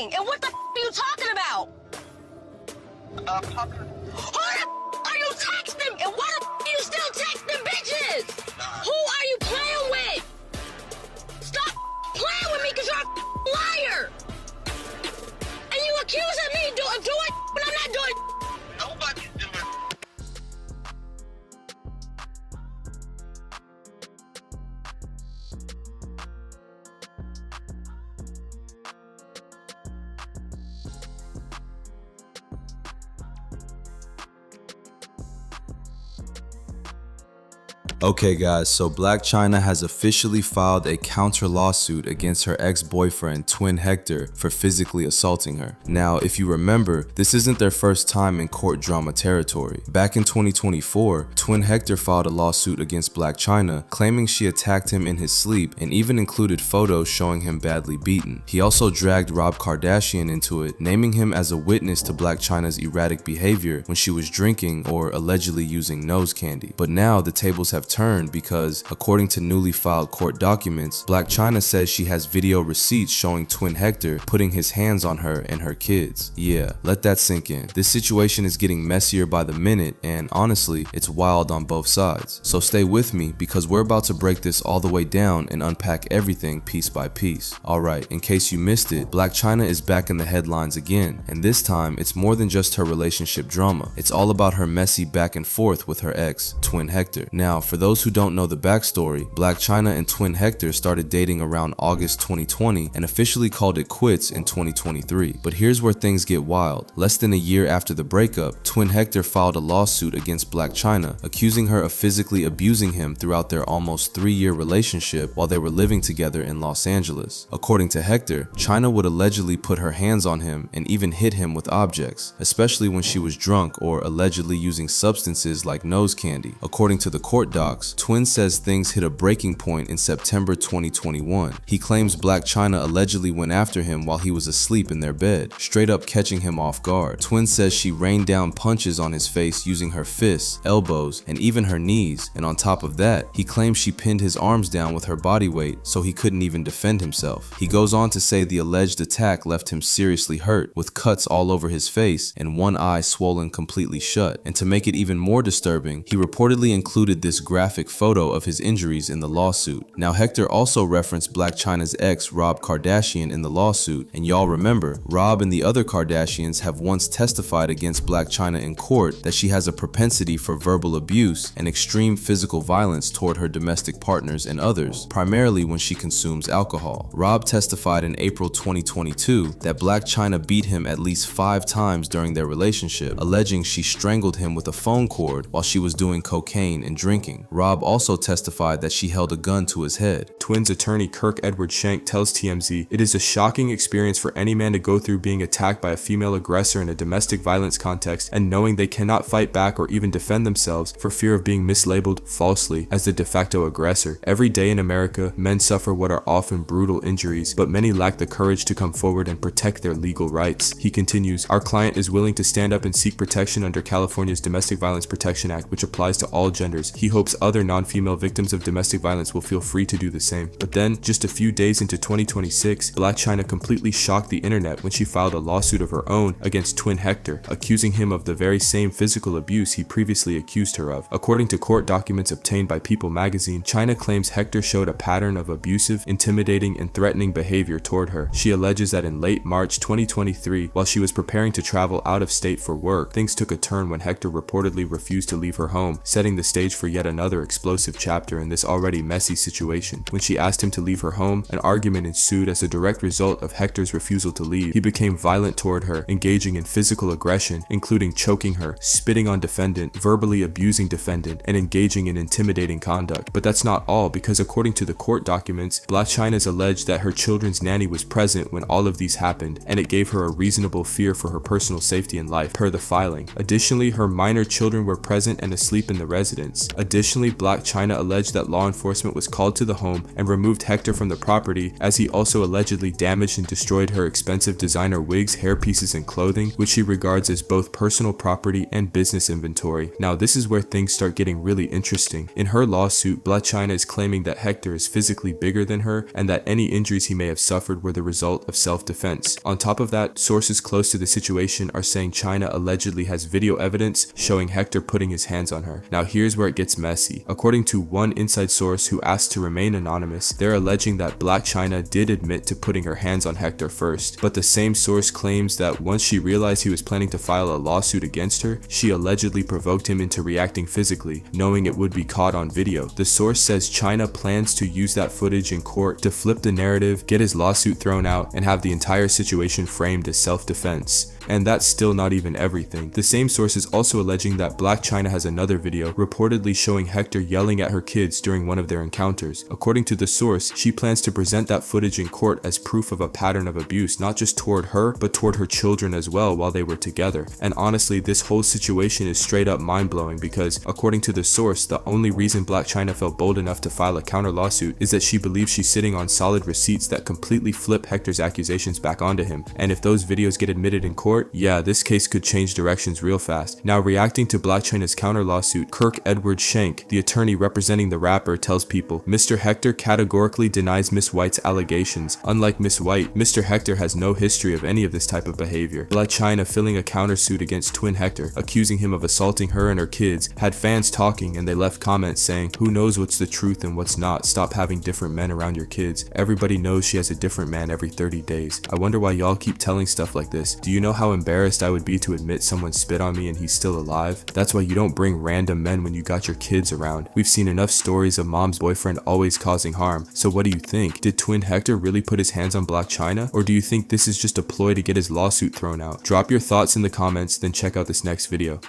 texting? And what the are you talking about? Who the are you texting? And why the are you still texting bitches? Who are you playing with? Stop playing with me because you're a liar. And you accusing me of doing when I'm not doing. Nobody's doing. Okay guys, so Blac Chyna has officially filed a counter lawsuit against her ex-boyfriend twin Hector for physically assaulting her. Now, if you remember, this isn't their first time in court drama territory. Back in 2024, twin Hector filed a lawsuit against Blac Chyna, claiming she attacked him in his sleep and even included photos showing him badly beaten. He also dragged Rob Kardashian into it, naming him as a witness to Blac Chyna's erratic behavior when she was drinking or allegedly using nose candy. But now the tables have turned because, according to newly filed court documents, Blac Chyna says she has video receipts showing twin Hector putting his hands on her and her kids. Yeah, let that sink in. This situation is getting messier by the minute, and honestly, it's wild on both sides. So stay with me because we're about to break this all the way down and unpack everything piece by piece. Alright, in case you missed it, Blac Chyna is back in the headlines again, and this time it's more than just her relationship drama. It's all about her messy back and forth with her ex, twin Hector. Now, for those who don't know the backstory, Blac Chyna and twin Hector started dating around August 2020 and officially called it quits in 2023. But here's where things get wild. Less than a year after the breakup, twin Hector filed a lawsuit against Blac Chyna, accusing her of physically abusing him throughout their almost 3-year relationship while they were living together in Los Angeles. According to Hector, Chyna would allegedly put her hands on him and even hit him with objects, especially when she was drunk or allegedly using substances like nose candy. According to the court docs, Twin says things hit a breaking point in September 2021. He claims Blac Chyna allegedly went after him while he was asleep in their bed, straight up catching him off guard. Twin says she rained down punches on his face using her fists, elbows, and even her knees, and on top of that, he claims she pinned his arms down with her body weight so he couldn't even defend himself. He goes on to say the alleged attack left him seriously hurt, with cuts all over his face and one eye swollen completely shut. And to make it even more disturbing, he reportedly included this graphic photo of his injuries in the lawsuit. Now, Hector also referenced Blac Chyna's ex, Rob Kardashian, in the lawsuit, and y'all remember, Rob and the other Kardashians have once testified against Blac Chyna in court that she has a propensity for verbal abuse and extreme physical violence toward her domestic partners and others, primarily when she consumes alcohol. Rob testified in April 2022 that Blac Chyna beat him at least 5 times during their relationship, alleging she strangled him with a phone cord while she was doing cocaine and drinking. Rob also testified that she held a gun to his head. Twins attorney Kirk Edward Shank tells TMZ, "It is a shocking experience for any man to go through being attacked by a female aggressor in a domestic violence context and knowing they cannot fight back or even defend themselves for fear of being mislabeled falsely as the de facto aggressor. Every day in America, men suffer what are often brutal injuries, but many lack the courage to come forward and protect their legal rights." He continues, "Our client is willing to stand up and seek protection under California's Domestic Violence Protection Act, which applies to all genders. He hopes other non-female victims of domestic violence will feel free to do the same." But then, just a few days into 2026, Blac Chyna completely shocked the internet when she filed a lawsuit of her own against twin Hector, accusing him of the very same physical abuse he previously accused her of. According to court documents obtained by People magazine, Chyna claims Hector showed a pattern of abusive, intimidating, and threatening behavior toward her. She alleges that in late March 2023, while she was preparing to travel out of state for work, things took a turn when Hector reportedly refused to leave her home, setting the stage for yet another explosive chapter in this already messy situation. When she asked him to leave her home, an argument ensued as a direct result of Hector's refusal to leave. He became violent toward her, engaging in physical aggression, including choking her, spitting on defendant, verbally abusing defendant, and engaging in intimidating conduct. But that's not all, because according to the court documents, Blac Chyna's alleged that her children's nanny was present when all of these happened, and it gave her a reasonable fear for her personal safety and life, per the filing. Additionally, her minor children were present and asleep in the residence. Additionally, Additionally, Blac Chyna alleged that law enforcement was called to the home and removed Hector from the property, as he also allegedly damaged and destroyed her expensive designer wigs, hairpieces, and clothing, which she regards as both personal property and business inventory. Now, this is where things start getting really interesting. In her lawsuit, Blac Chyna is claiming that Hector is physically bigger than her and that any injuries he may have suffered were the result of self-defense. On top of that, sources close to the situation are saying Chyna allegedly has video evidence showing Hector putting his hands on her. Now, here's where it gets messy. According to one inside source who asked to remain anonymous, they're alleging that Blac Chyna did admit to putting her hands on Hector first, but the same source claims that once she realized he was planning to file a lawsuit against her, she allegedly provoked him into reacting physically, knowing it would be caught on video. The source says Chyna plans to use that footage in court to flip the narrative, get his lawsuit thrown out, and have the entire situation framed as self-defense. And that's still not even everything. The same source is also alleging that Blac Chyna has another video reportedly showing Hector yelling at her kids during one of their encounters. According to the source, she plans to present that footage in court as proof of a pattern of abuse, not just toward her, but toward her children as well while they were together. And honestly, this whole situation is straight up mind-blowing because, according to the source, the only reason Blac Chyna felt bold enough to file a counter lawsuit is that she believes she's sitting on solid receipts that completely flip Hector's accusations back onto him. And if those videos get admitted in court, yeah, this case could change directions real fast. Now, reacting to Blac Chyna's counter lawsuit, Edward Shank, the attorney representing the rapper, tells people, Mr. Hector categorically denies Miss White's allegations. Unlike Miss White, Mr. Hector has no history of any of this type of behavior. Blac Chyna filing a countersuit against twin Hector, accusing him of assaulting her and her kids, had fans talking and they left comments saying, who knows what's the truth and what's not, stop having different men around your kids. Everybody knows she has a different man every 30 days. I wonder why y'all keep telling stuff like this. Do you know how embarrassed I would be to admit someone spit on me and he's still alive? That's why you don't bring random men when you got your kids around. We've seen enough stories of mom's boyfriend always causing harm. So what do you think? Did twin Hector really put his hands on Blac Chyna? Or do you think this is just a ploy to get his lawsuit thrown out? Drop your thoughts in the comments, then check out this next video.